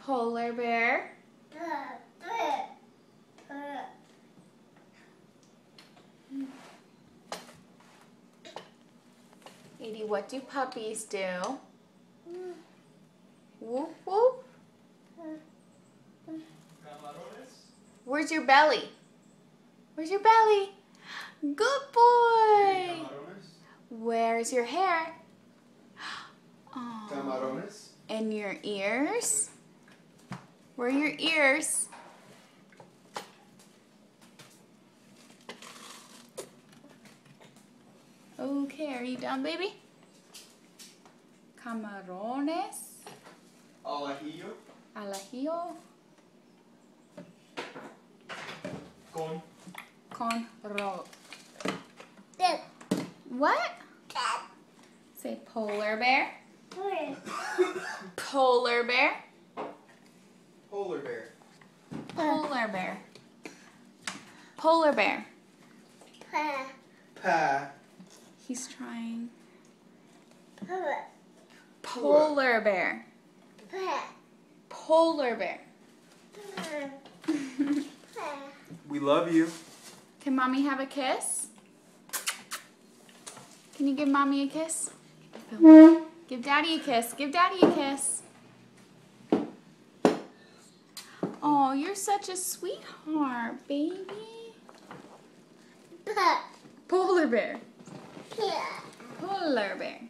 Polar bear. Edie, what do puppies do? Whoop whoop. Where's your belly? Where's your belly? Good boy. Where's your hair? Oh. And your ears? Where are your ears? Okay, are you done, baby? Camarones. Al ajillo. Al ajillo. Con ro. What? Say polar bear. Polar bear. Polar bear. Polar bear. Polar bear. Pa. He's trying. Polar bear. Polar bear. We love you. Can mommy have a kiss? Can you give mommy a kiss? Give daddy a kiss. Give daddy a kiss. Oh, you're such a sweetheart, baby. Polar bear. Polar bear.